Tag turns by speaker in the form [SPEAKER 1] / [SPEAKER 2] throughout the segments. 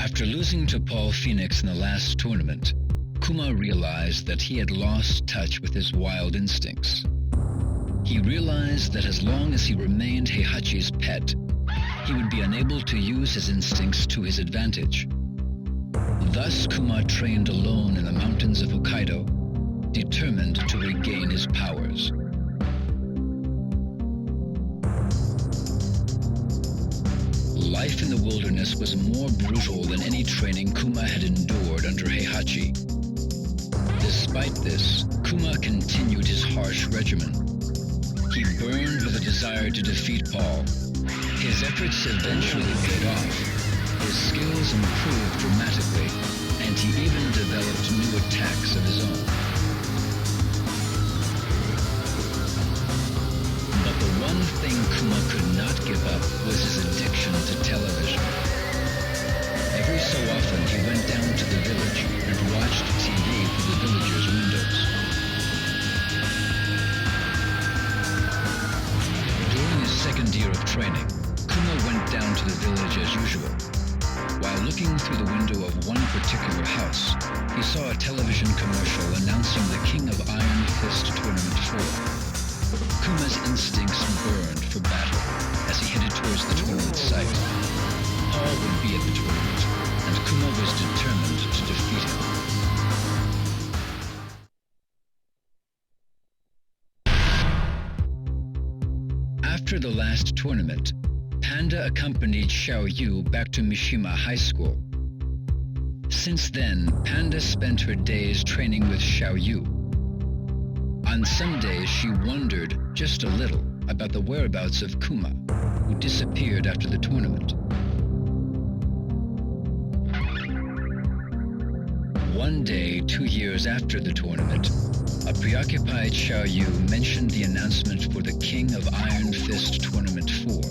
[SPEAKER 1] After losing to Paul Phoenix in the last tournament, Kuma realized that he had lost touch with his wild instincts. He realized that as long as he remained Heihachi's pet, he would be unable to use his instincts to his advantage. Thus, Kuma trained alone in the mountains of Hokkaido, determined to regain his powers. Life in the wilderness was more brutal than any training Kuma had endured under Heihachi. Despite this, Kuma continued his harsh regimen. He burned with a desire to defeat Paul. His efforts eventually paid off. His skills improved dramatically, and he even developed new attacks of his own. But the one thing Kuma could not give up was his addiction to television. Every so often he went down to the village and watched TV through the villagers' windows. During his second year of training, Kuma went down to the village as usual. While looking through the window of one particular house, he saw a television commercial announcing the King of Iron Fist Tournament 4. Kuma's instincts burned for battle as he headed towards the tournament site. Paul would be at the tournament, and Kuma was determined to defeat him. After the last tournament, Panda accompanied Xiao Yu back to Mishima High School. Since then, Panda spent her days training with Xiao Yu. On some days, she wondered just a little about the whereabouts of Kuma, who disappeared after the tournament. One day, 2 years after the tournament, a preoccupied Xiao Yu mentioned the announcement for the King of Iron Fist Tournament 4.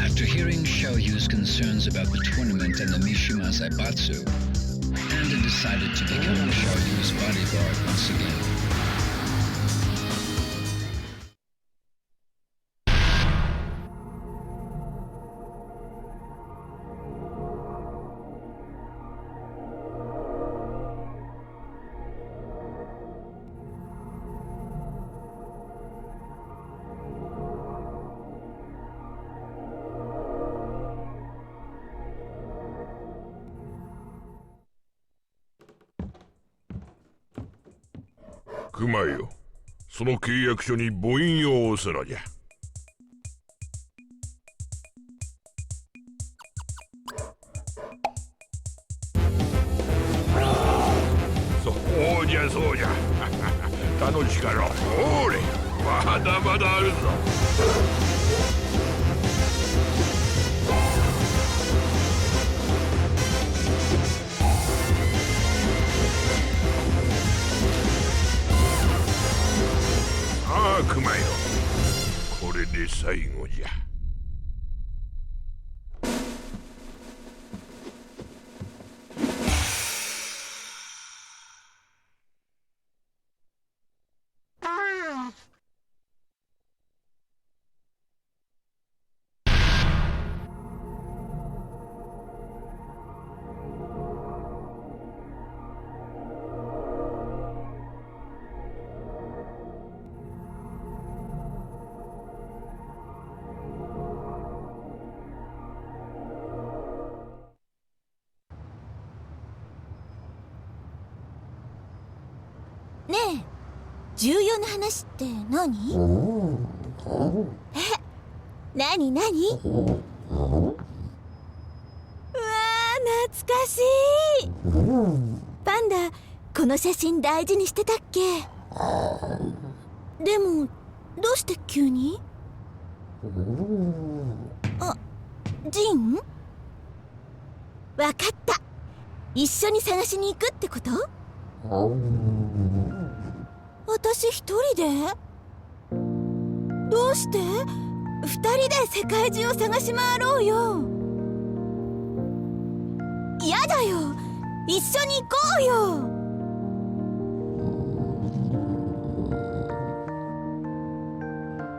[SPEAKER 1] After hearing Xiao Yu's concerns about the tournament and the Mishima Zaibatsu, Panda decided to become Xiao Yu's bodyguard once again.
[SPEAKER 2] 熊よ、その契約書に母印を押すのじゃ。そうじゃそうじゃ。楽しかろう。おれ、まだまだあるぞ。熊よ、これで最後じゃ。
[SPEAKER 3] ねえ、重要な話って何？何？うわー、懐かしい。パンダ、この写真大事にしてたっけ？でも、どうして急に？あ、ジン？わかった。一緒に探しに行くってこと？私一人で？どうして？二人で世界中を探し回ろうよ。やだよ、一緒に行こうよ。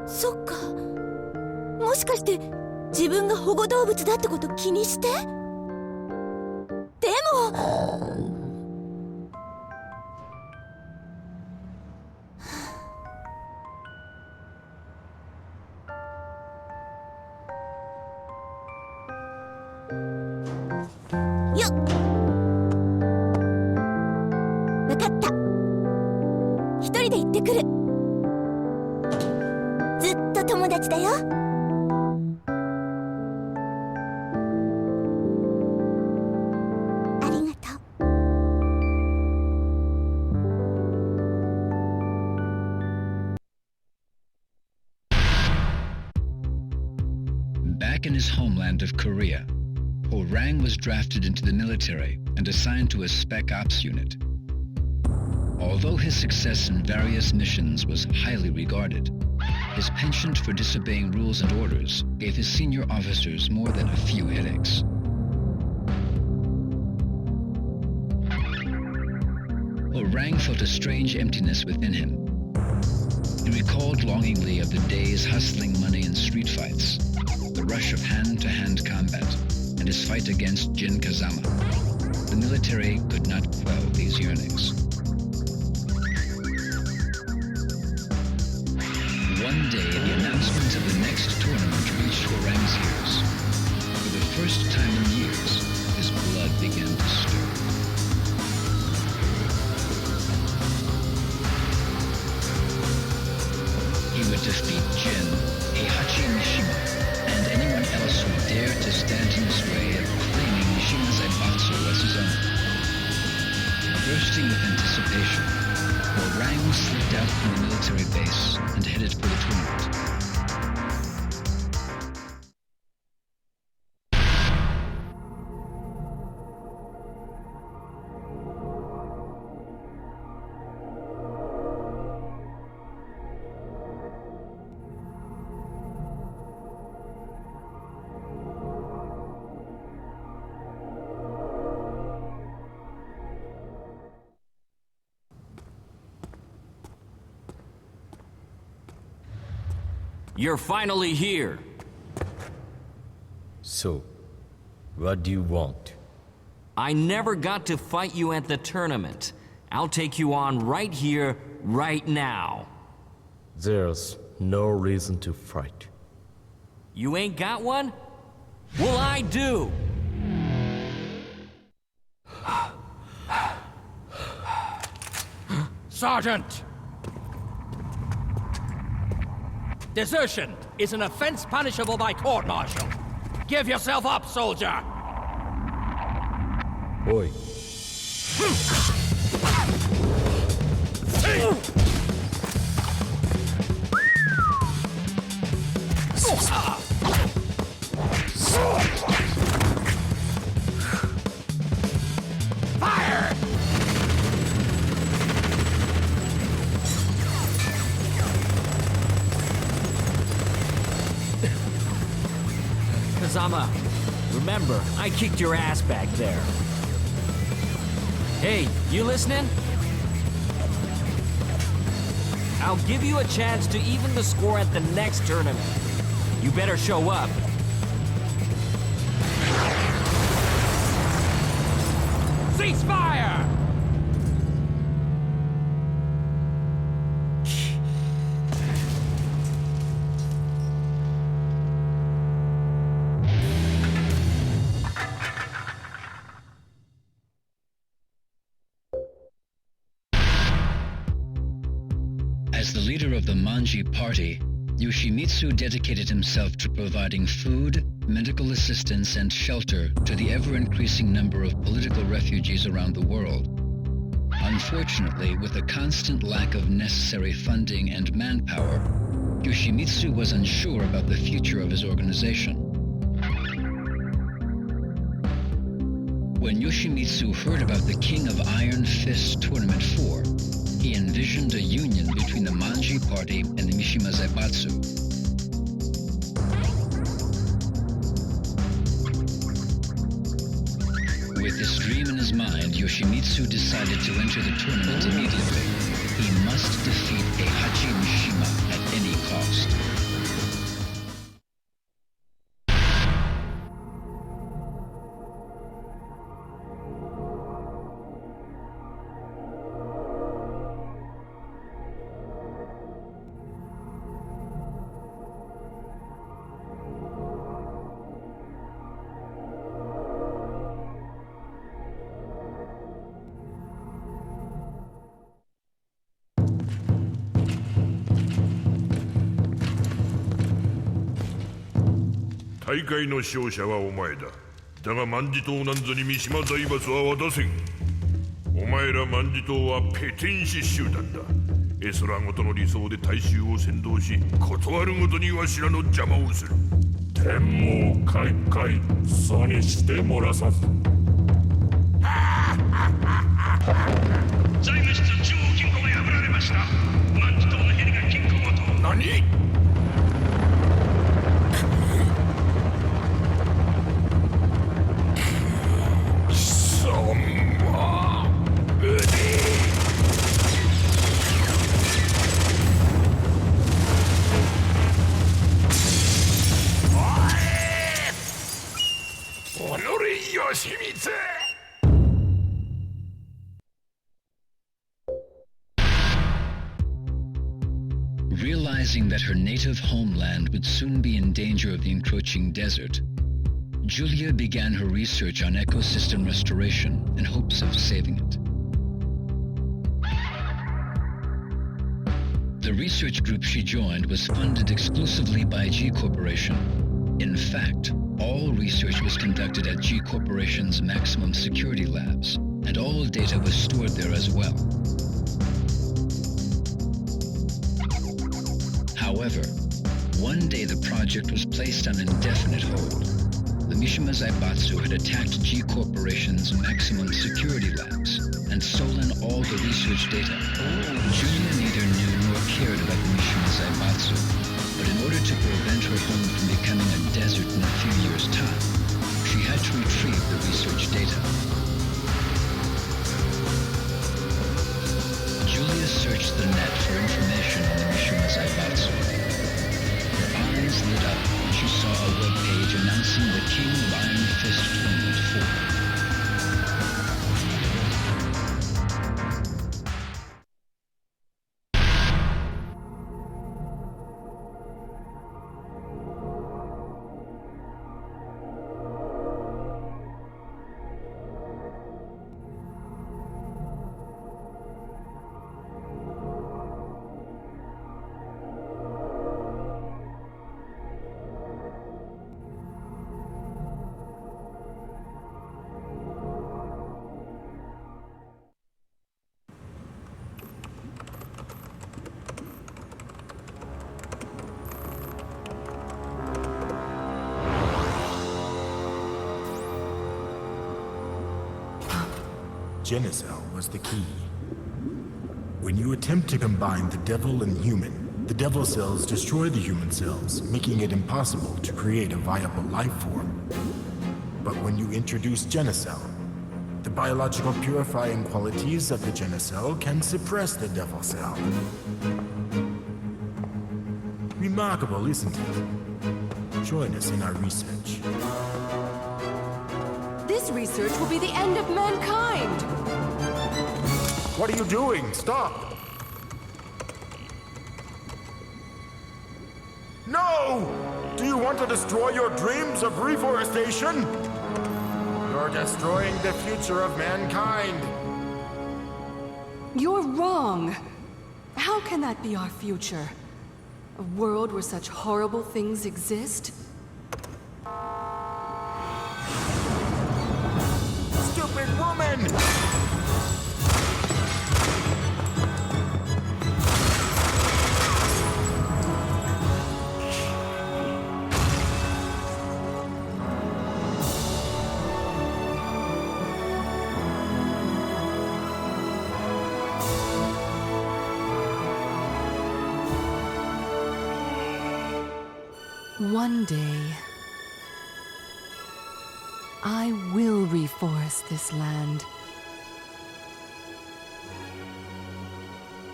[SPEAKER 3] そっか、ももしかして自分が保護動物だってこと気にして？でもよっ、わかった。一人で行ってくる。ずっと友達だよ。ありがとう。
[SPEAKER 1] Back in his homeland of Korea, Orang was drafted into the military and assigned to a Spec Ops unit. Although his success in various missions was highly regarded, his penchant for disobeying rules and orders gave his senior officers more than a few headaches. Orang felt a strange emptiness within him. He recalled longingly of the days hustling money in street fights, the rush of hand-to-hand combat, and his fight against Jin Kazama. The military could not quell these yearnings. One day, the announcement of the next tournament reached Orang's ears. For the first time in years, his blood began to stir. He would defeat Jin, Heihachi Mishima, and anyone else who dared to stand in his way of claiming Mishima Zaibatsu as his own. Bursting with anticipation, Orang slipped out from the military base and headed for the tournament.
[SPEAKER 4] You're finally here.
[SPEAKER 5] So, what do you want?
[SPEAKER 4] I never got to fight you at the tournament. I'll take you on right here, right now.
[SPEAKER 5] There's no reason to fight.
[SPEAKER 4] You ain't got one? Well, I do.
[SPEAKER 6] Sergeant! Desertion is an offense punishable by court-martial. Give yourself up, soldier!
[SPEAKER 5] Oi.
[SPEAKER 6] Fire!
[SPEAKER 4] Kazama, remember, I kicked your ass back there. Hey, you listening? I'll give you a chance to even the score at the next tournament. You better show up.
[SPEAKER 6] Ceasefire!
[SPEAKER 1] As the leader of the Manji party, Yoshimitsu dedicated himself to providing food, medical assistance, and shelter to the ever-increasing number of political refugees around the world. Unfortunately, with a constant lack of necessary funding and manpower, Yoshimitsu was unsure about the future of his organization. When Yoshimitsu heard about the King of Iron Fist Tournament 4, he envisioned a union between the Manji party and the Mishima Zaibatsu. With this dream in his mind, Yoshimitsu decided to enter the tournament immediately. He must defeat Heihachi Mishima at any cost.
[SPEAKER 2] 大会の勝者はお前だ。だが万事島なんぞに三島財閥は渡せん。お前ら万事島はペテン師集団だ。エスラごとの理想で大衆を先導し、断るごとにわしらの邪魔をする。
[SPEAKER 7] 天網開会そうにしてもらさず。
[SPEAKER 8] 財務室中央金庫が破られました。万事島のヘリが金庫ごと。
[SPEAKER 2] 何？義満。
[SPEAKER 1] Realizing that her native homeland would soon be in danger of the encroaching desert, Julia began her research on ecosystem restoration in hopes of saving it. The research group she joined was funded exclusively by G Corporation. In fact, all research was conducted at G Corporation's maximum security labs, and all data was stored there as well. However, one day the project was placed on indefinite hold. The Mishima Zaibatsu had attacked G Corporation's maximum security labs and stolen all the research data. Julia neither knew nor cared about the Mishima Zaibatsu, but in order to prevent her home from becoming a desert in a few years' time, she had to retrieve the research data. Julia searched the net for information on the Mishima Zaibatsu. Her eyes lit up when she saw a webpage announcing the King of Iron Fist Tournament 4.
[SPEAKER 9] Genicell was the key. When you attempt to combine the devil and human, the devil cells destroy the human cells, making it impossible to create a viable life form. But when you introduce Genicell, the biological purifying qualities of the Genicell can suppress the devil cell. Remarkable, isn't it? Join us in our research.
[SPEAKER 10] This research will be the end of mankind!
[SPEAKER 9] What are you doing? Stop! No! Do you want to destroy your dreams of reforestation? You're destroying the future of mankind.
[SPEAKER 10] You're wrong. How can that be our future? A world where such horrible things exist?
[SPEAKER 9] Stupid woman!
[SPEAKER 10] One day, I will reforest this land.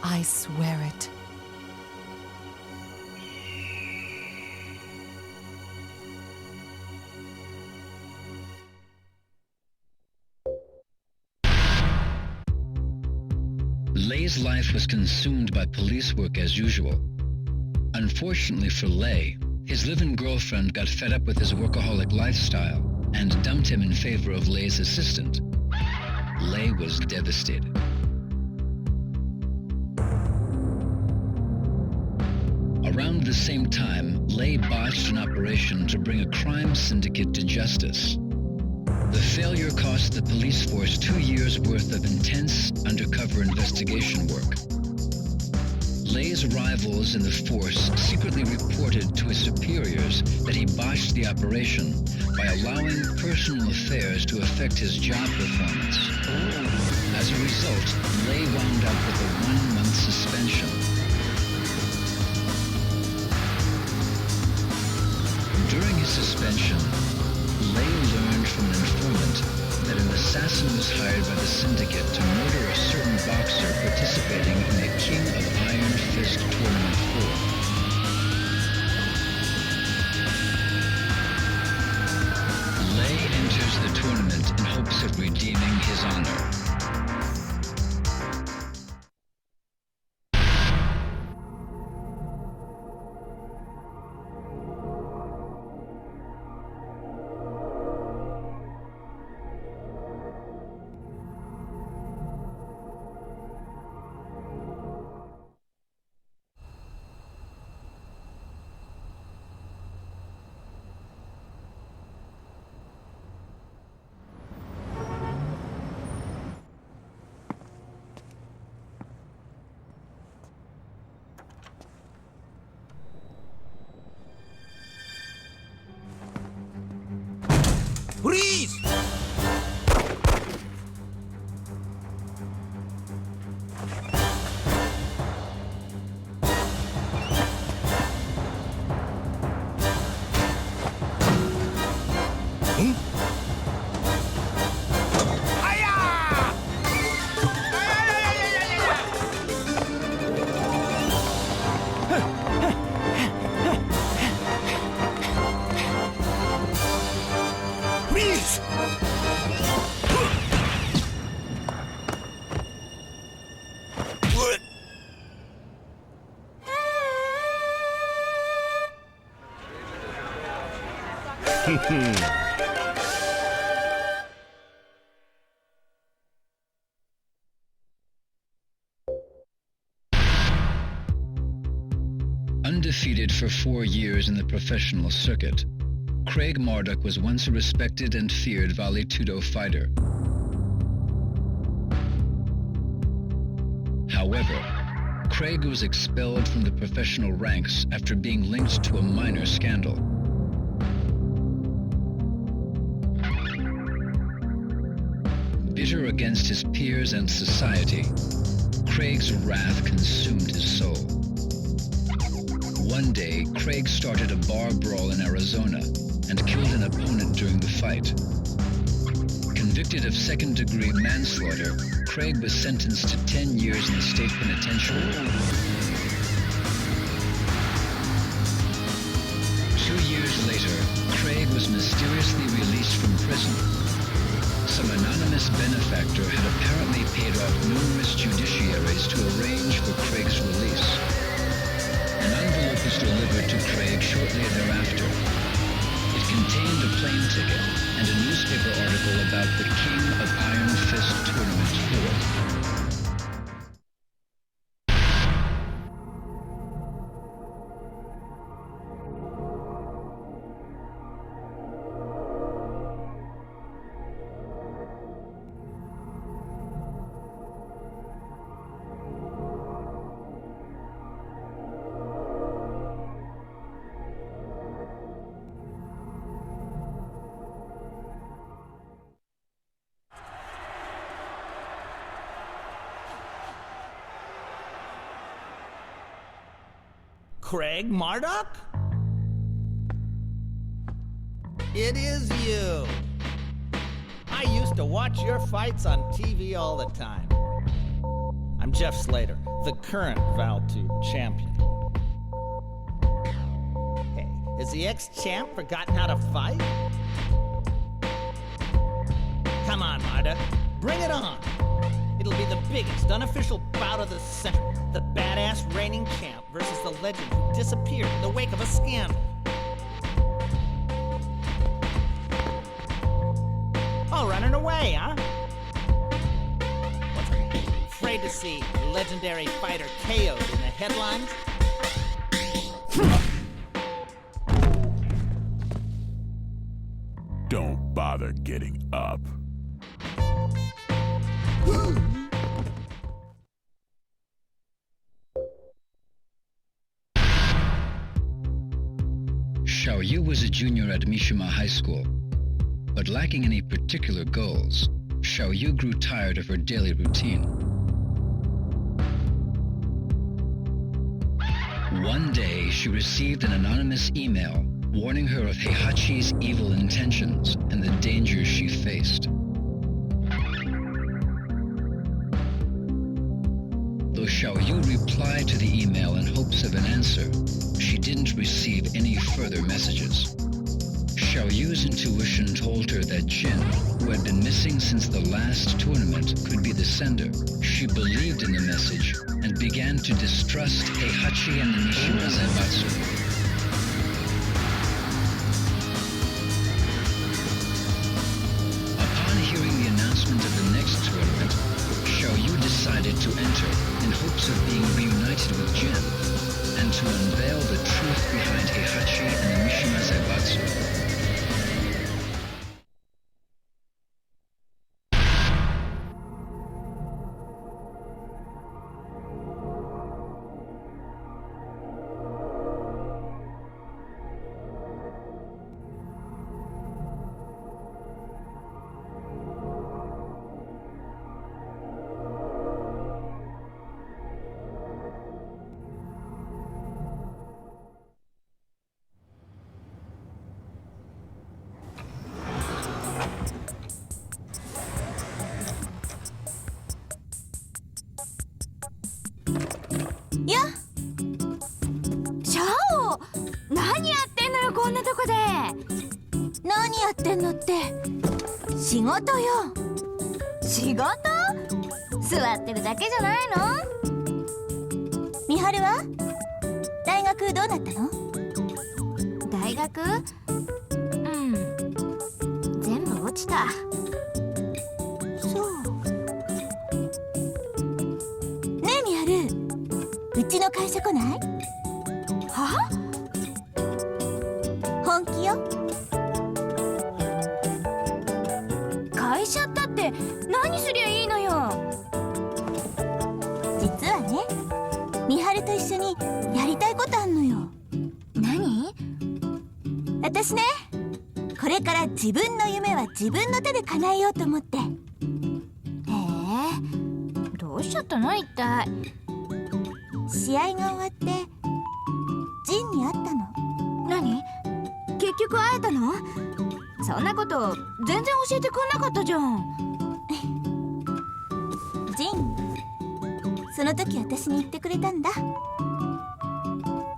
[SPEAKER 10] I swear it.
[SPEAKER 1] Lei's life was consumed by police work as usual. Unfortunately for Lei, his live-in girlfriend got fed up with his workaholic lifestyle and dumped him in favor of Lei's assistant. Lei was devastated. Around the same time, Lei botched an operation to bring a crime syndicate to justice. The failure cost the police force 2 years' worth of intense undercover investigation work. Lei's rivals in the force secretly reported to his superiors that he botched the operation by allowing personal affairs to affect his job performance. As a result, Lei wound up with a 1-month suspension. During his suspension, Lei learned from an informant that an assassin was hired by the syndicate to murder a certain boxer participating in the King of Iron Fist Tournament 4. Lei enters the tournament in hopes of redeeming his honor.
[SPEAKER 6] Freeze!
[SPEAKER 1] Undefeated for 4 years in the professional circuit, Craig Marduk was once a respected and feared Vale Tudo fighter. However, Craig was expelled from the professional ranks after being linked to a minor scandal. Bitter against his peers and society, Craig's wrath consumed his soul. One day, Craig started a bar brawl in Arizona and killed an opponent during the fight. Convicted of second-degree manslaughter, Craig was sentenced to 10 years in the state penitentiary. 2 years later, Craig was mysteriously released from prison. Some anonymous benefactor had apparently paid off numerous judiciaries to arrange for Craig's release. An envelope was delivered to Craig shortly thereafter. It contained a plane ticket and a newspaper article about the King of Iron Fist Tournament 4.
[SPEAKER 6] Craig Marduk? It is you. I used to watch your fights on TV all the time. I'm Jeff Slater, the current Val 2 champion. Hey, has the ex-champ forgotten how to fight? Come on, Marduk, bring it on. It'll be the biggest unofficial bout of the century. The badass reigning champ versus the legend who disappeared in the wake of a scandal. Oh, running away, huh? What's afraid to see legendary fighter KO'd in the headlines?
[SPEAKER 7] bother getting up.
[SPEAKER 1] Xiaoyu was a junior at Mishima High School, but lacking any particular goals, Xiaoyu grew tired of her daily routine. One day, she received an anonymous email warning her of Heihachi's evil intentions and the dangers she faced. Though Xiaoyu replied to the email in hopes of an answer, she didn't receive any further messages. Xiaoyu's intuition told her that Jin, who had been missing since the last tournament, could be the sender. She believed in the message and began to distrust Heihachi and the Mishima Zaibatsu. Upon hearing the announcement of the next tournament, Xiaoyu decided to enter in hopes of being reunited with Jin and to unveil the truth behind Heihachi and the Mishima Zaibatsu.
[SPEAKER 3] やっシャオ、何やってんのよこんなとこで。何やってんのって仕事よ。仕事？座ってるだけじゃないの？美晴は大学どうなったの？大学？全部落ちた。そうねえ美晴、うちの会社来ない？は？本気よ。会社ったって何すりゃいいのよ。実はね、美晴と一緒にやりたいことあんのよ。何？私ね、これから自分の夢は自分の手で叶えようと思って。どうしちゃったの一体。試合が終わってジンに会ったの。何？結局会えたの？そんなこと全然教えてくんなかったじゃん。ジン、その時私に言ってくれたんだ。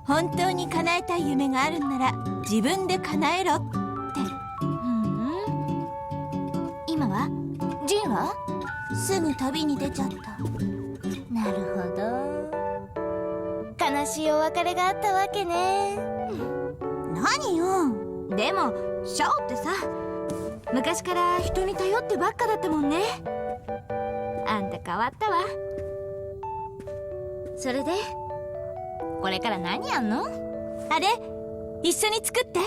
[SPEAKER 3] 本当に叶えたい夢があるんなら自分で叶えろって。今は？ジンは？すぐ旅に出ちゃった。なるほど。悲しいお別れがあったわけね。何よ。でもシャオってさ、昔から人に頼ってばっかだったもんね。あんた変わったわ。それでこれから何やんの？あれ、一緒に作って。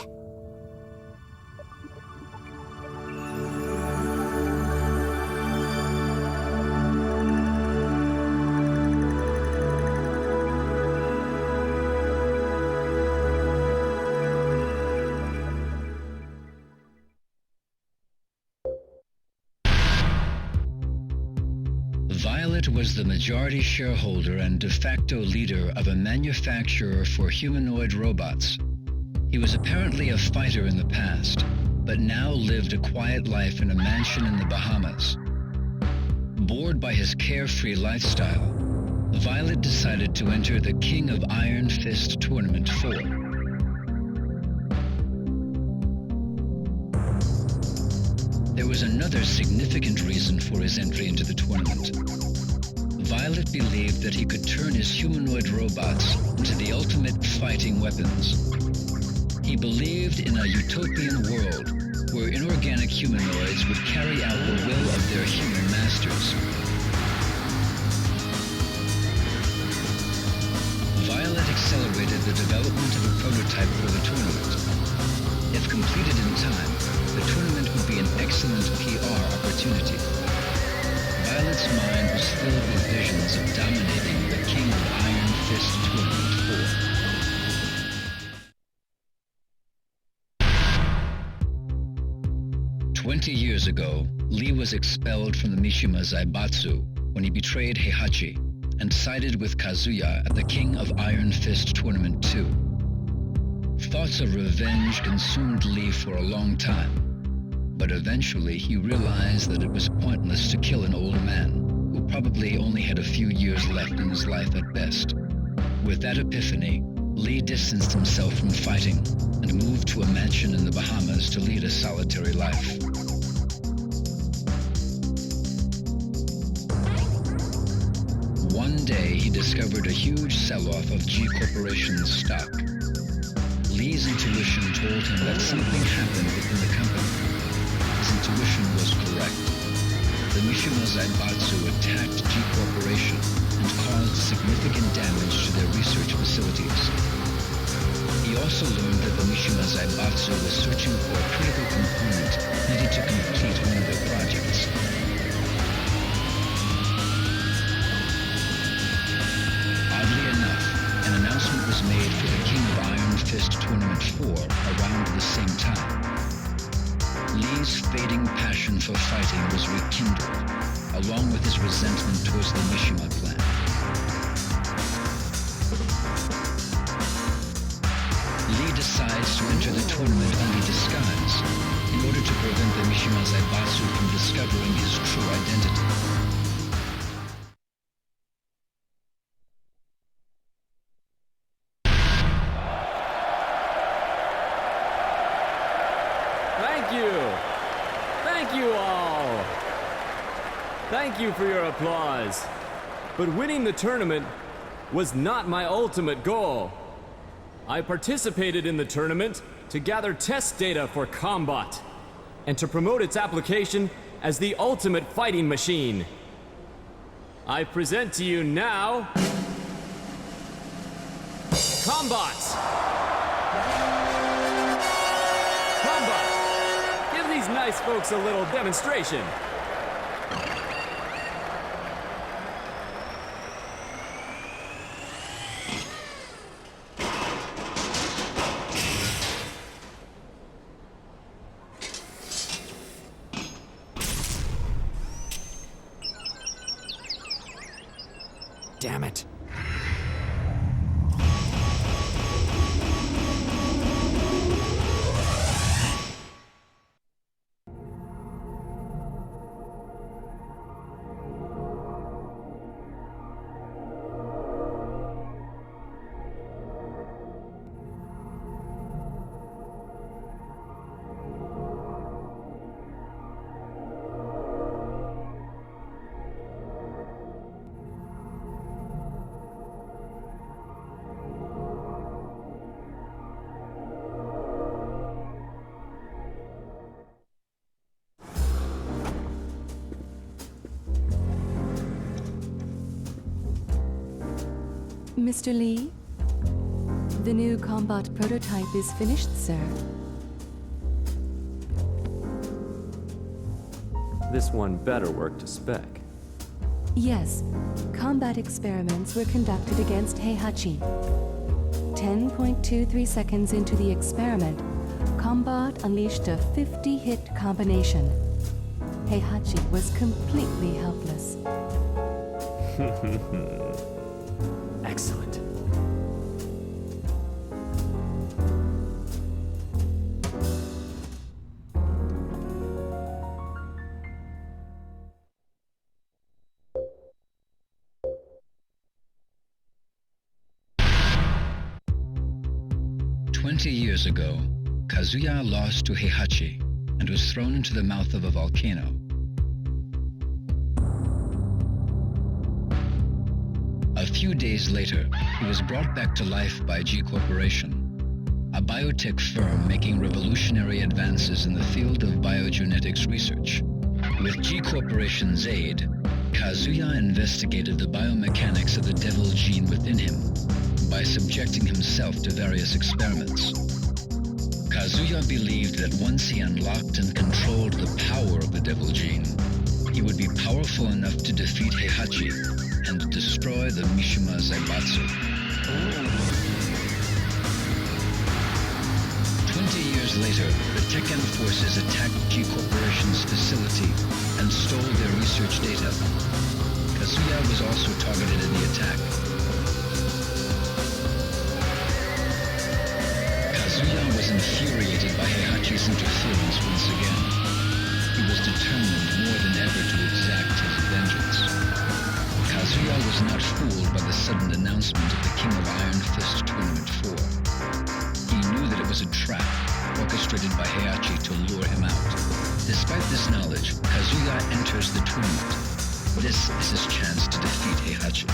[SPEAKER 1] Violet was the majority shareholder and de facto leader of a manufacturer for humanoid robots. He was apparently a fighter in the past, but now lived a quiet life in a mansion in the Bahamas. Bored by his carefree lifestyle, Violet decided to enter the King of Iron Fist Tournament 4. There was another significant reason for his entry into the tournament. Violet believed that he could turn his humanoid robots into the ultimate fighting weapons. He believed in a utopian world where inorganic humanoids would carry out the will of their human masters. Violet accelerated the development of a prototype for the tournament. If completed in time, the tournament would be an excellent PR opportunity. Violet's mind was filled with visions of dominating the King of Iron Fist Tournament 4. 20 years ago, Lee was expelled from the Mishima Zaibatsu when he betrayed Heihachi and sided with Kazuya at the King of Iron Fist Tournament 2. Thoughts of revenge consumed Lee for a long time, but eventually he realized that it was pointless to kill an old man who probably only had a few years left in his life at best. With that epiphany, Lee distanced himself from fighting and moved to a mansion in the Bahamas to lead a solitary life. One day, he discovered a huge sell-off of G Corporation's stock. Lee's intuition told him that something happened within the company. His intuition was correct. The Mishima Zaibatsu attacked G Corporation and caused significant damage to their research facilities. He also learned that the Mishima Zaibatsu was searching for a critical component needed to complete one of their projects. Oddly enough, an announcement was made for the King of Iron Fist Tournament 4 around the same time. Lee's fading passion for fighting was rekindled, along with his resentment towards the Mishima clan. Lee decides to enter the tournament under disguise in order to prevent the Mishima Zaibatsu from discovering his true identity.
[SPEAKER 11] Thank you all. Thank you for your applause. But winning the tournament was not my ultimate goal. I participated in the tournament to gather test data for Combat and to promote its application as the ultimate fighting machine. I present to you now Combat! Give these nice folks a little demonstration. Damn it.
[SPEAKER 10] 'Mr. Lee, the new Combat prototype is finished, sir.
[SPEAKER 11] This one better work to spec.
[SPEAKER 10] Yes, combat experiments were conducted against Heihachi. 10.23 seconds into the experiment, Combat unleashed a 50-hit combination. Heihachi was completely helpless.
[SPEAKER 11] Excellent.
[SPEAKER 1] Years ago, Kazuya lost to Heihachi and was thrown into the mouth of a volcano. A few days later, he was brought back to life by G Corporation, a biotech firm making revolutionary advances in the field of biogenetics research. With G Corporation's aid, Kazuya investigated the biomechanics of the devil gene within him by subjecting himself to various experiments. Kazuya believed that once he unlocked and controlled the power of the Devil Gene, he would be powerful enough to defeat Heihachi and destroy the Mishima Zaibatsu. 20 years later, the Tekken forces attacked G Corporation's facility and stole their research data. Kazuya was also targeted in the attack. Kazuya was infuriated by Heihachi's interference once again. He was determined more than ever to exact his vengeance. Kazuya was not fooled by the sudden announcement of the King of Iron Fist Tournament 4. He knew that it was a trap orchestrated by Heihachi to lure him out. Despite this knowledge, Kazuya enters the tournament. This is his chance to defeat Heihachi.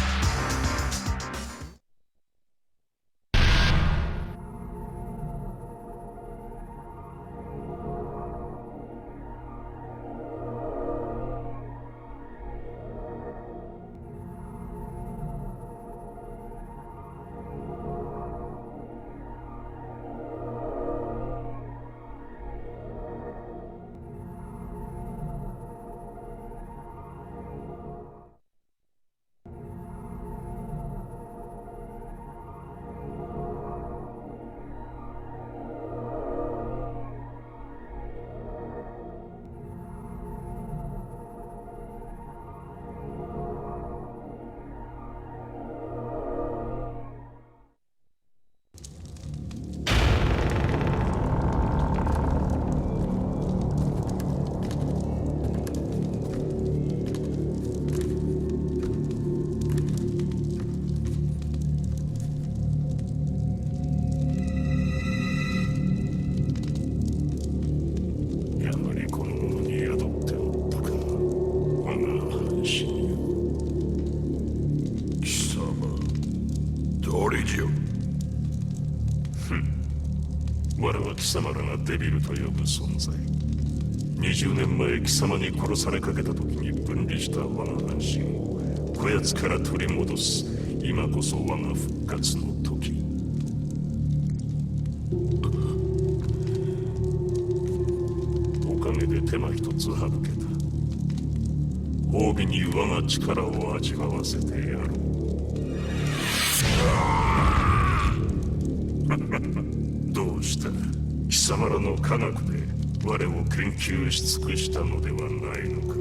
[SPEAKER 7] 貴様らがデビルと呼ぶ存在。20年前貴様に殺されかけた時に分離した我が半身をこやつから取り戻す。今こそ我が復活の時。おかげで手間一つ省けた。褒美に我が力を味わわせてやろう。どうした？貴様らの科学で我を研究し尽くしたのではないのか。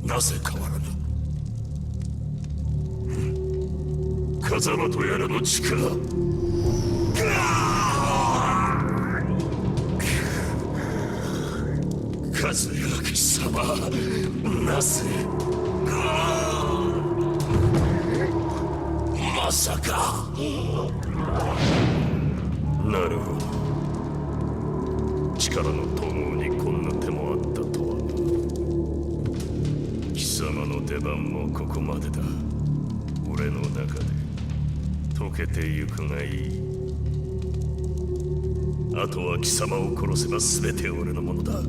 [SPEAKER 7] なぜ変わらぬ？風間とやらの力。和也貴様、なぜ？まさか。なるほど。力の統合にこんな手もあったとは。貴様の出番もここまでだ。俺の中で溶けてゆくがいい。あとは貴様を殺せば全て俺のものだ。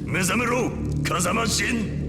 [SPEAKER 7] 目覚めろ、風間神。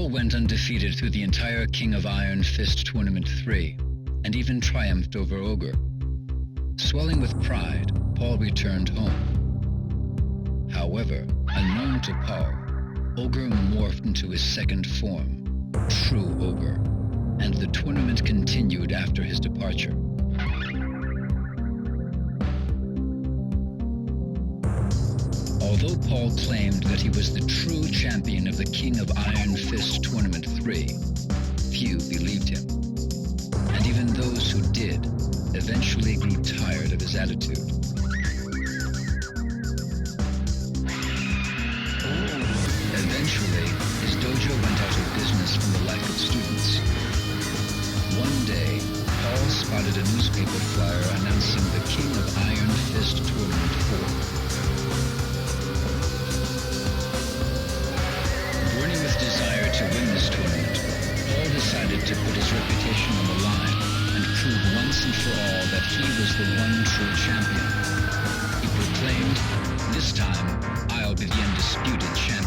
[SPEAKER 1] Paul went undefeated through the entire King of Iron Fist Tournament 3, and even triumphed over Ogre. Swelling with pride, Paul returned home. However, unknown to Paul, Ogre morphed into his second form, True Ogre, and the tournament continued after his departure. Although Paul claimed that he was the true champion of the King of Iron Fist Tournament 3, few believed him. And even those who did eventually grew tired of his attitude. Eventually, his dojo went out of business from the lack of students. One day, Paul spotted a newspaper flyer announcing the King of Iron Fist Tournament 4. Burning with desire to win this tournament, Paul decided to put his reputation on the line and prove once and for all that he was the one true champion. He proclaimed, "This time, I'll be the undisputed champion."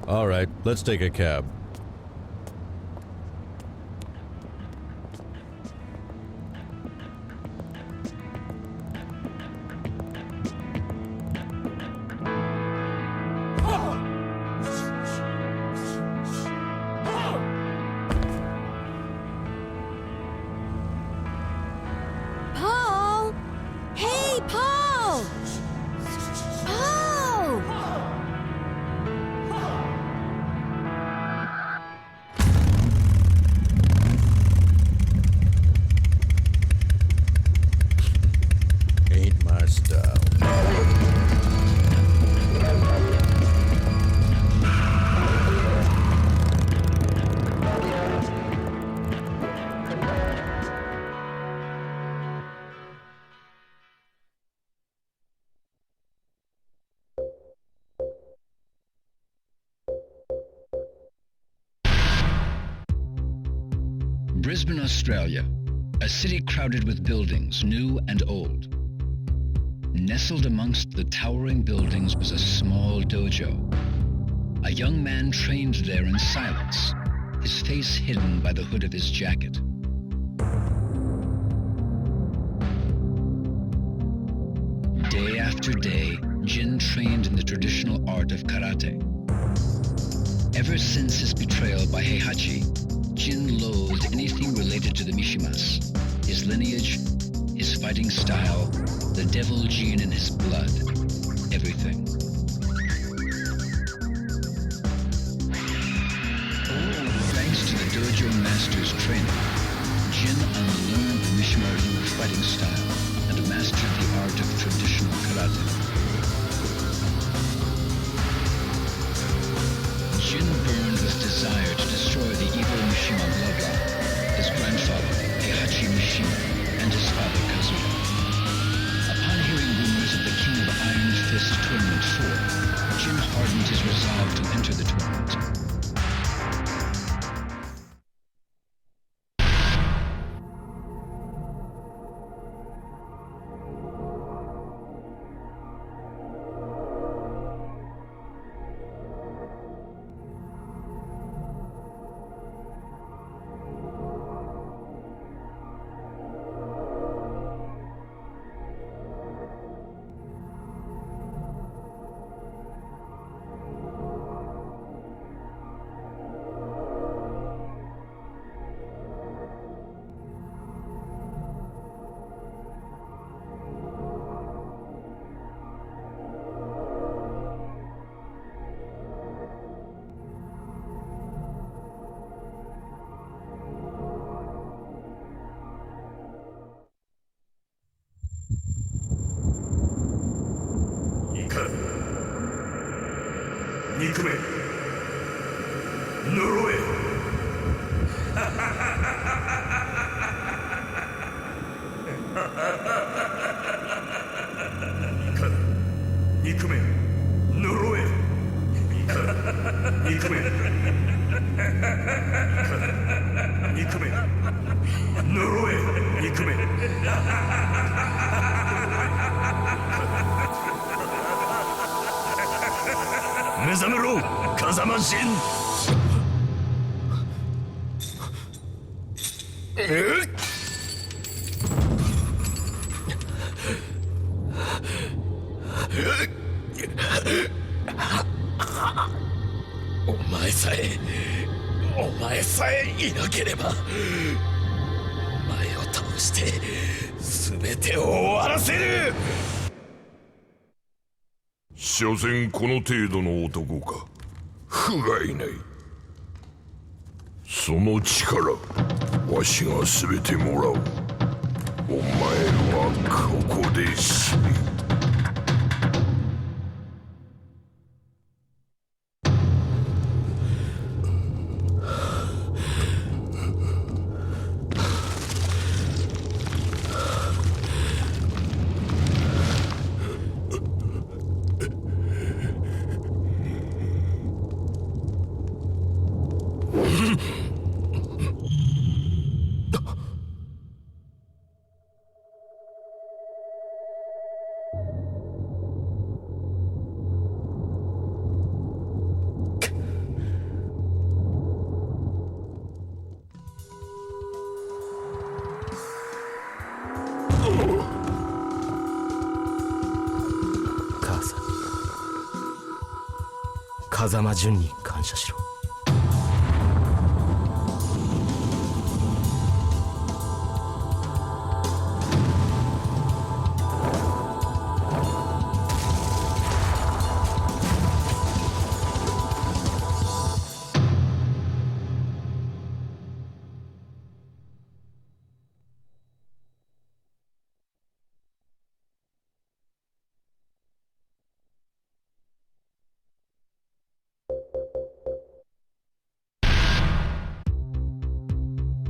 [SPEAKER 12] All right, let's take a cab.
[SPEAKER 3] Paul! Hey, Paul! Paul!
[SPEAKER 12] Ain't my style.
[SPEAKER 1] Brisbane, Australia, a city crowded with buildings, new and old. Nestled amongst the towering buildings was a small dojo. A young man trained there in silence, his face hidden by the hood of his jacket. Day after day, Jin trained in the traditional art of karate. Ever since his betrayal by Heihachi, Jin loathed anything related to the Mishimas, his lineage, his fighting style, the devil gene in his blood, everything. Thanks to the dojo master's training, Jin unlearned the Mishima-ryu fighting style and mastered the art of traditional karate. Jin burned with desire to destroy the evil Mishima bloodline, his grandfather, Heihachi Mishima, and his father, Kazuya. Upon hearing rumors of the King of Iron Fist Tournament 4, Jin hardened his resolve to enter the tournament.
[SPEAKER 8] 憎め呪え憎め呪え憎め憎め呪え憎め目覚めろ風間陣
[SPEAKER 7] お前さえいなければお前を倒して全てを終わらせる。
[SPEAKER 2] 所詮この程度の男か。不甲斐ない。その力わしが全てもらう。お前はここで死ね。
[SPEAKER 5] 風間淳に感謝しろ。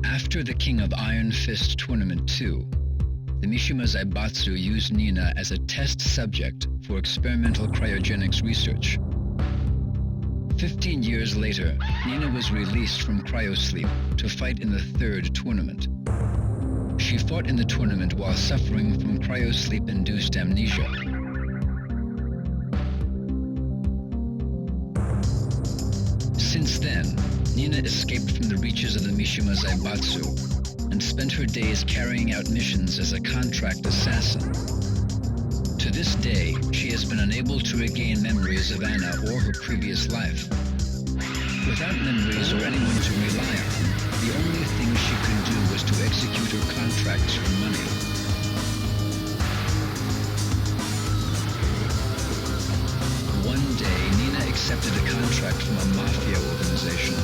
[SPEAKER 1] After the King of Iron Fist Tournament 2, the Mishima Zaibatsu used Nina as a test subject for experimental cryogenics research. 15 years later, Nina was released from cryosleep to fight in the third tournament. She fought in the tournament while suffering from cryosleep-induced amnesia. Since then, Nina escaped from the reaches of the Mishima Zaibatsu and spent her days carrying out missions as a contract assassin. To this day, she has been unable to regain memories of Anna or her previous life. Without memories or anyone to rely on, the only thing she could do was to execute her contracts for money. One day, Nina accepted a contract from a mafia organization.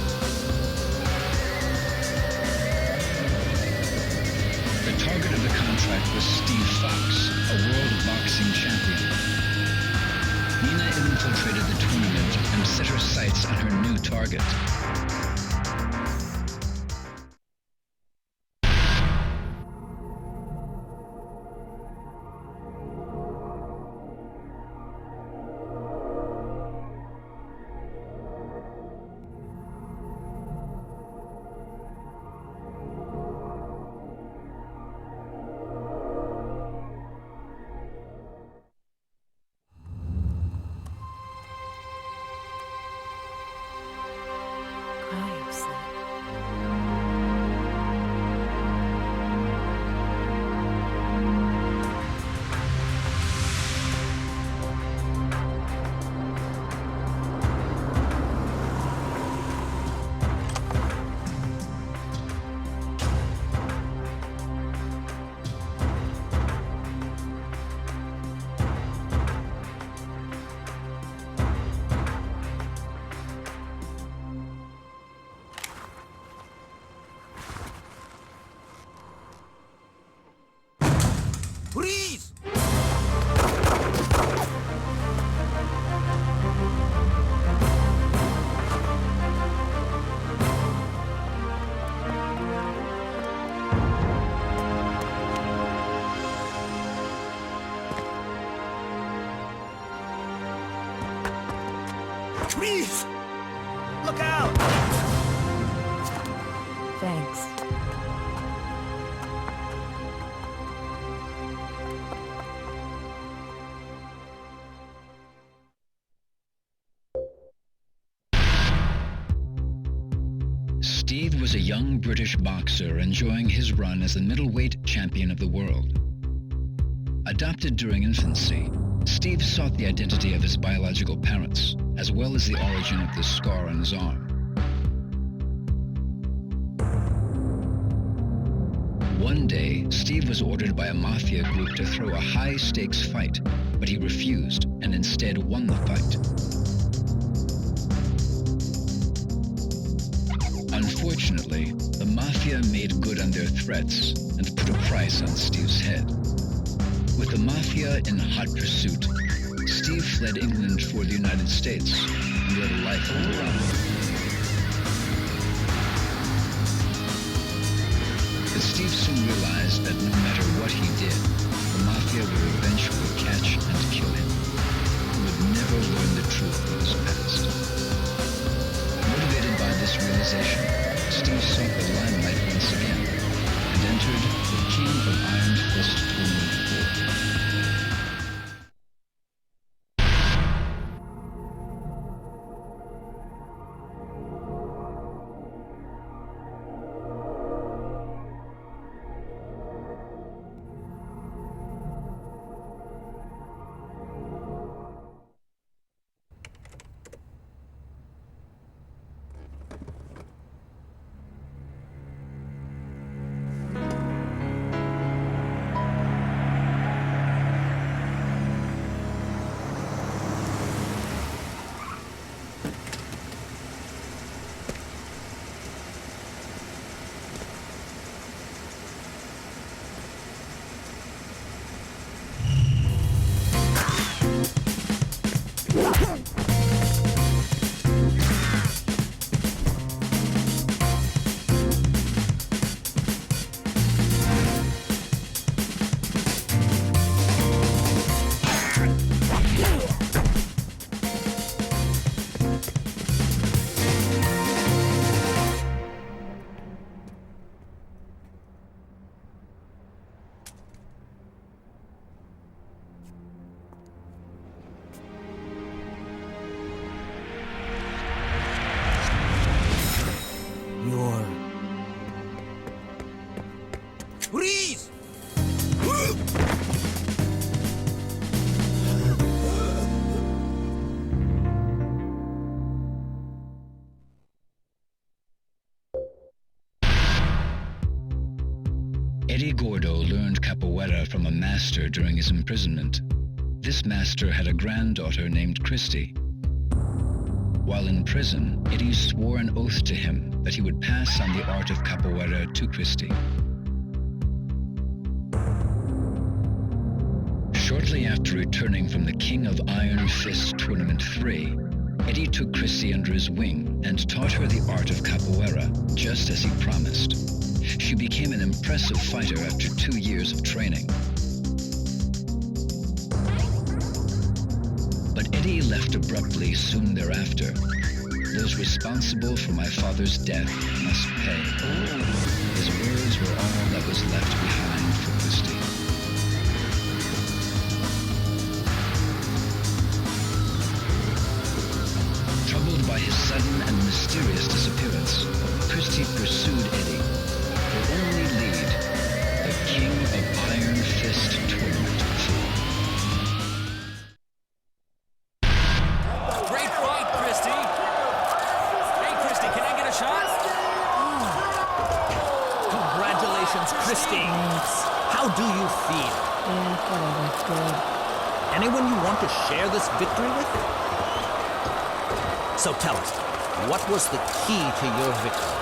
[SPEAKER 1] The target of the contract was Steve Fox, a world boxing champion. Nina infiltrated the tournament and set her sights on her new target.
[SPEAKER 6] Freeze!
[SPEAKER 10] Thanks.
[SPEAKER 1] Steve was a young British boxer enjoying his run as the middleweight champion of the world. Adopted during infancy, Steve sought the identity of his biological parents, as well as the origin of the scar on his arm. One day, Steve was ordered by a mafia group to throw a high-stakes fight, but he refused and instead won the fight. Unfortunately, the mafia made good on their threats and put a price on Steve's head. With the mafia in hot pursuit, Steve fled England for the United States and led a life on the run. But Steve soon realized that no matter what he did, the mafia would eventually catch and kill him. He would never learn the truth of his past. Motivated by this realization, Steve sought the limelight once again and entered the King of Iron Fist Tournament 4.
[SPEAKER 13] Freeze!
[SPEAKER 1] Eddie Gordo learned capoeira from a master during his imprisonment. This master had a granddaughter named Christy. While in prison, Eddie swore an oath to him that he would pass on the art of capoeira to Christy. Shortly after returning from the King of Iron Fist Tournament 3, Eddie took Christy under his wing and taught her the art of capoeira, just as he promised. She became an impressive fighter after 2 years of training. But Eddie left abruptly soon thereafter. Those responsible for my father's death must pay. His words were all that was left behind for Christy. Troubled by his sudden and mysterious disappearance, Christy pursued Eddie. Her only lead, the King of Iron Fist Tournament 4.
[SPEAKER 4] Great fight, Christy! Hey, Christy, can I get a shot?
[SPEAKER 6] Congratulations, Christy. How do you feel?
[SPEAKER 10] Good.
[SPEAKER 6] Anyone you want to share this victory with? So tell us, what was the key to your victory?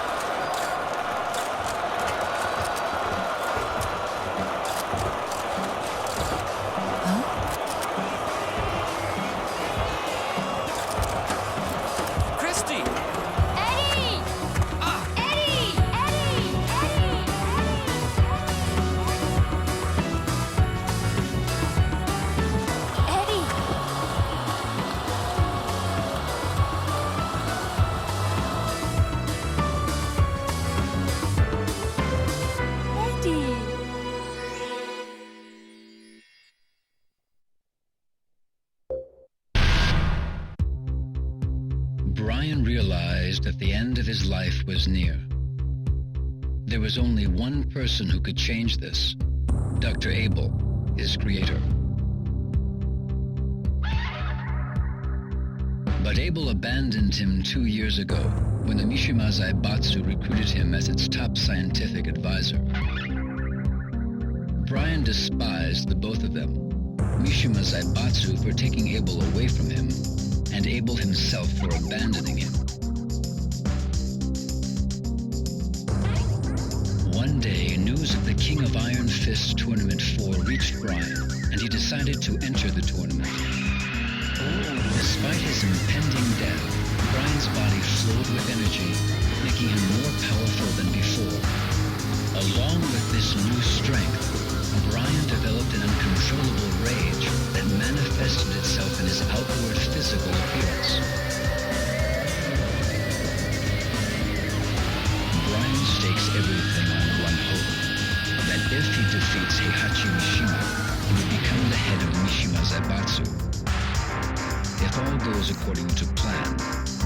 [SPEAKER 4] Christy!
[SPEAKER 3] Eddie! Eddie! Eddie!
[SPEAKER 1] Brian realized that the end of his life was near. There was only one person who could change this, Dr. Abel, his creator. But Abel abandoned him 2 years ago when the Mishima Zaibatsu recruited him as its top scientific advisor. Brian despised the both of them, Mishima Zaibatsu for taking Abel away from him, and Abel himself for abandoning him. One day, news of the King of Iron Fist Tournament 4 reached Brian, and he decided to enter the tournament. Despite his impending death, Brian's body flowed with energy, making him more powerful than before. Along with this new strength, Brian developed an uncontrollable rage that manifested itself in his outward physical appearance. Brian stakes everything on one hope, that if he defeats Heihachi Mishima, he would become the head of Mishima Zaibatsu. If all goes according to plan,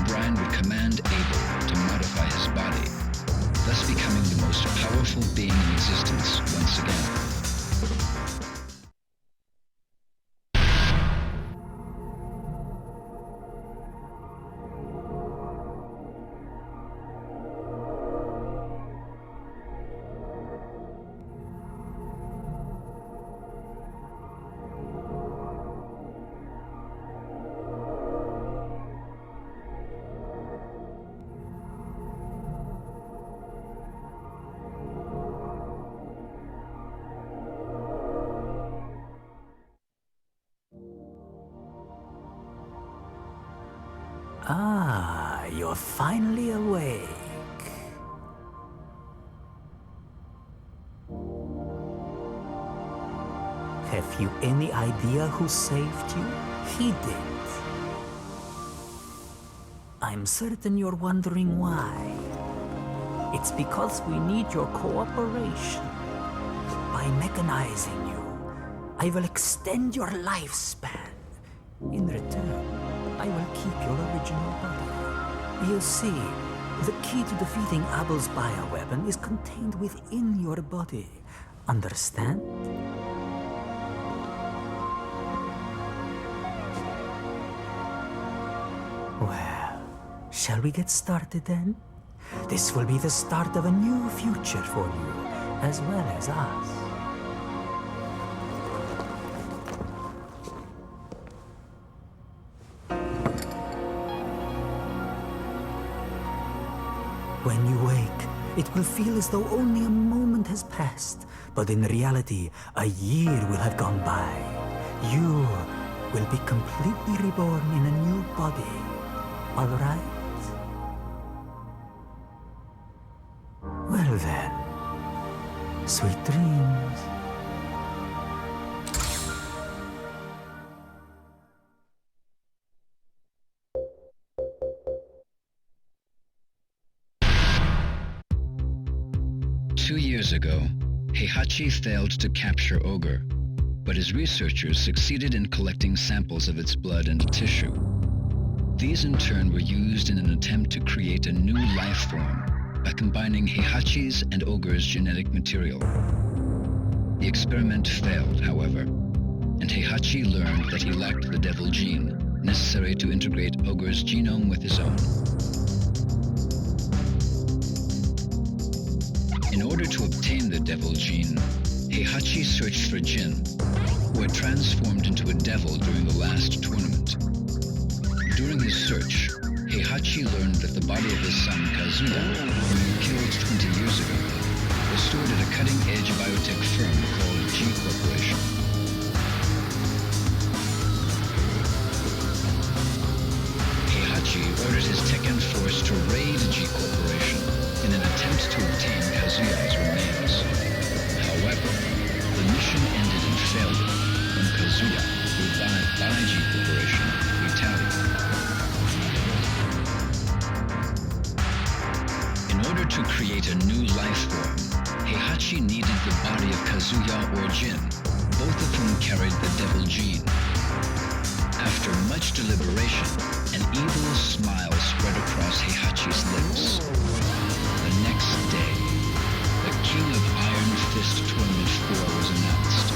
[SPEAKER 1] Brian would command Abel to modify his body, thus becoming the most powerful being in existence once again.
[SPEAKER 14] Ah, you're finally awake. Have you any idea who saved you? He did. I'm certain you're wondering why. It's because we need your cooperation. By mechanizing you, I will extend your lifespan. In return, I will keep your original body. You see, the key to defeating Abel's bioweapon is contained within your body. Understand? Well, shall we get started then? This will be the start of a new future for you, as well as us. When you wake, it will feel as though only a moment has passed, but in reality, a year will have gone by. You will be completely reborn in a new body, all right? Well then, sweet dreams.
[SPEAKER 1] Two years ago, Heihachi failed to capture Ogre, but his researchers succeeded in collecting samples of its blood and tissue. These in turn were used in an attempt to create a new life form by combining Heihachi's and Ogre's genetic material. The experiment failed, however, and Heihachi learned that he lacked the devil gene necessary to integrate Ogre's genome with his own. In order to obtain the devil gene, Heihachi searched for Jin, who had transformed into a devil during the last tournament. During his search, Heihachi learned that the body of his son Kazuya, whom he killed 20 years ago, was stored at a cutting-edge biotech firm called G Corporation. Heihachi ordered his Tekken force to raid G Corporation in an attempt to obtain Kazuya's remains. However, the mission ended in failure when Kazuya, revived by G Corporation, retaliated. In order to create a new life form, Heihachi needed the body of Kazuya or Jin, both of whom carried the devil gene. After much deliberation, an evil smile spread spread across Heihachi's lips. The next day, the King of Iron Fist Tournament 4 was announced.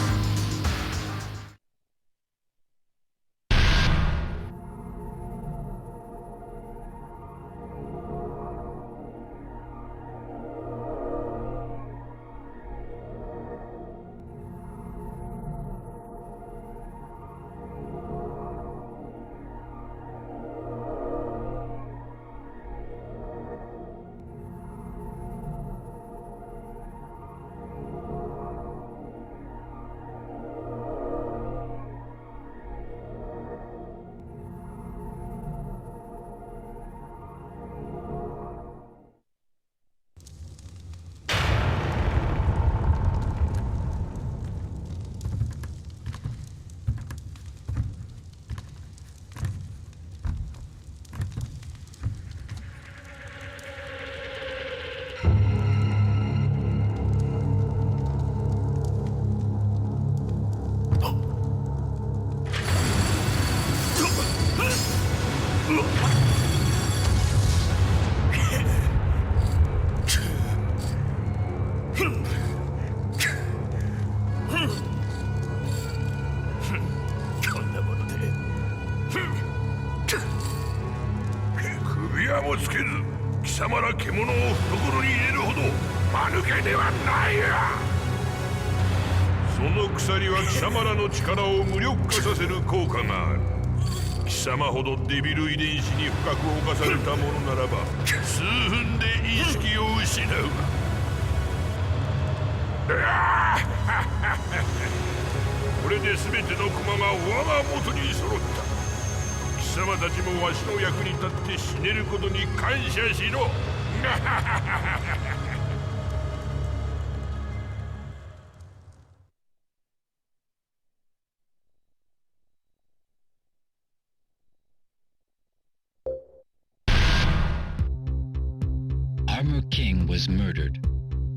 [SPEAKER 1] Armor King was murdered.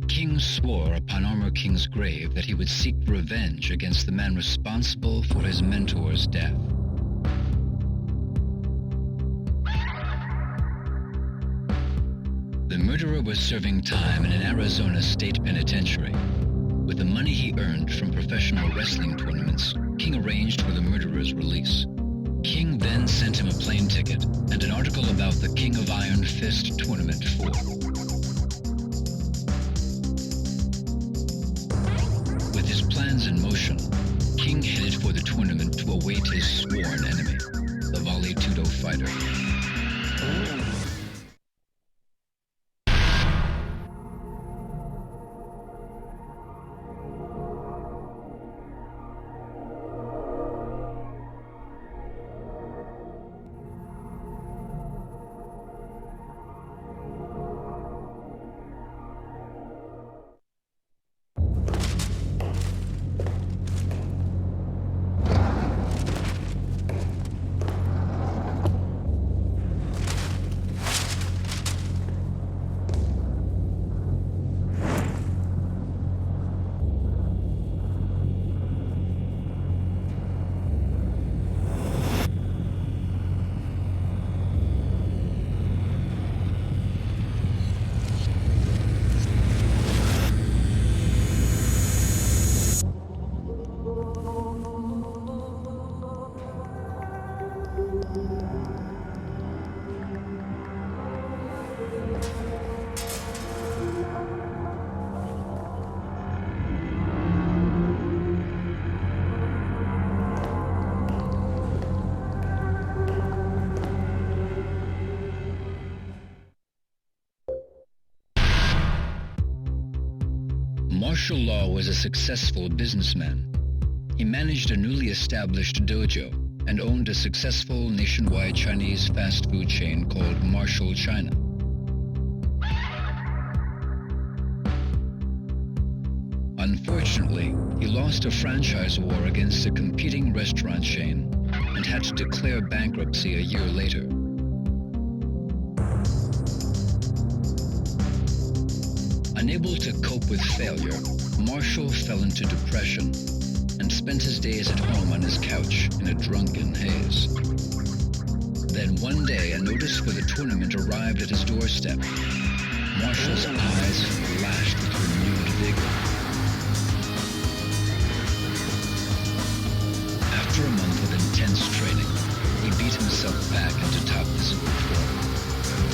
[SPEAKER 1] King swore upon Armor King's grave that he would seek revenge against the man responsible for his mentor's death. The murderer was serving time in an Arizona state penitentiary. With the money he earned from professional wrestling tournaments, King arranged for the murderer's release. King then sent him a plane ticket and an article about the King of Iron Fist Tournament 4. With his plans in motion, King headed for the tournament to await his sworn enemy, the Vale Tudo fighter. Martial Law was a successful businessman. He managed a newly established dojo and owned a successful nationwide Chinese fast food chain called Martial China. Unfortunately, he lost a franchise war against a competing restaurant chain and had to declare bankruptcy a year later. Unable to cope with failure, Marshall fell into depression and spent his days at home on his couch in a drunken haze. Then one day, a notice for the tournament arrived at his doorstep. Marshall's eyes flashed with renewed vigor. After a month of intense training, he beat himself back into top physical form.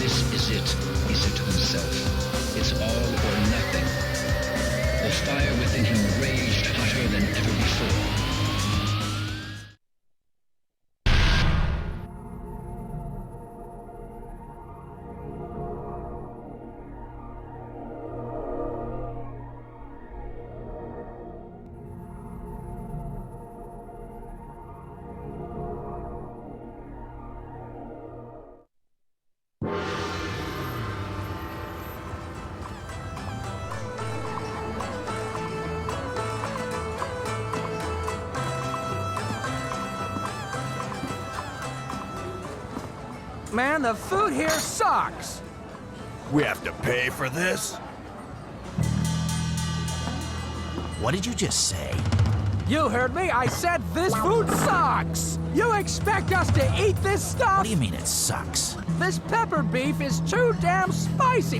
[SPEAKER 1] This is it, he said to himself. It's all or nothing. The fire within him raged hotter than ever before.
[SPEAKER 13] Man, the food here sucks.
[SPEAKER 15] We have to pay for this? What did you just say?
[SPEAKER 13] You heard me. I said this food sucks. You expect us to eat this stuff?
[SPEAKER 15] What do you mean it sucks?
[SPEAKER 13] This pepper beef is too damn spicy.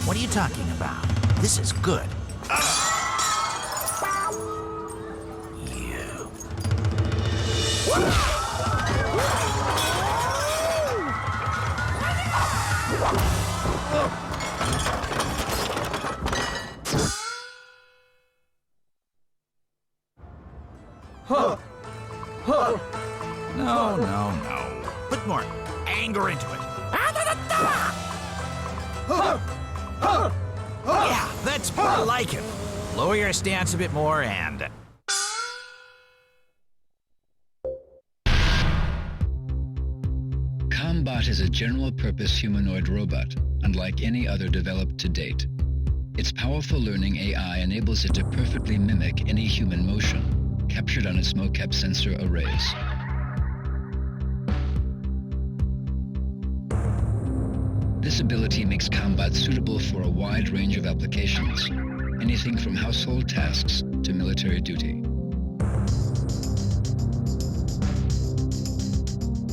[SPEAKER 15] What are you talking about? This is good. No. Put more anger into it. Yeah, that's more like it. Lower your stance a bit more and...
[SPEAKER 1] Combot is a general-purpose humanoid robot, unlike any other developed to date. Its powerful learning AI enables it to perfectly mimic any human motion, captured on its mocap sensor arrays. This ability makes Combot suitable for a wide range of applications, anything from household tasks to military duty.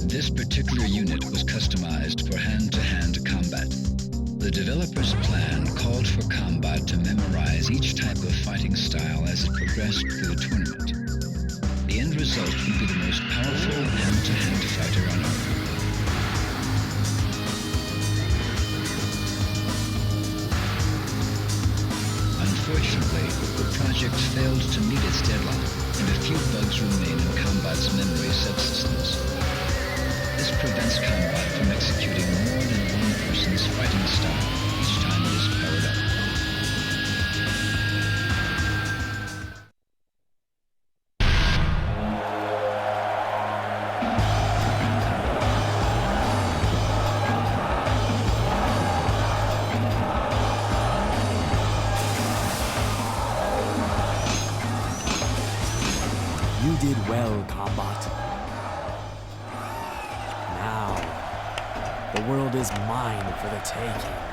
[SPEAKER 1] This particular unit was customized for hand-to-hand combat. The developer's plan called for Combot to memorize each type of fighting style as it progressed through the tournament. The end result would be the most powerful hand-to-hand fighter on Earth. Unfortunately, the project failed to meet its deadline, and a few bugs remain in Combot's memory subsystems. This prevents Combot from executing more than one person's fighting style each time it is powered up.
[SPEAKER 11] You did well, Combot. Now, the world is mine for the taking.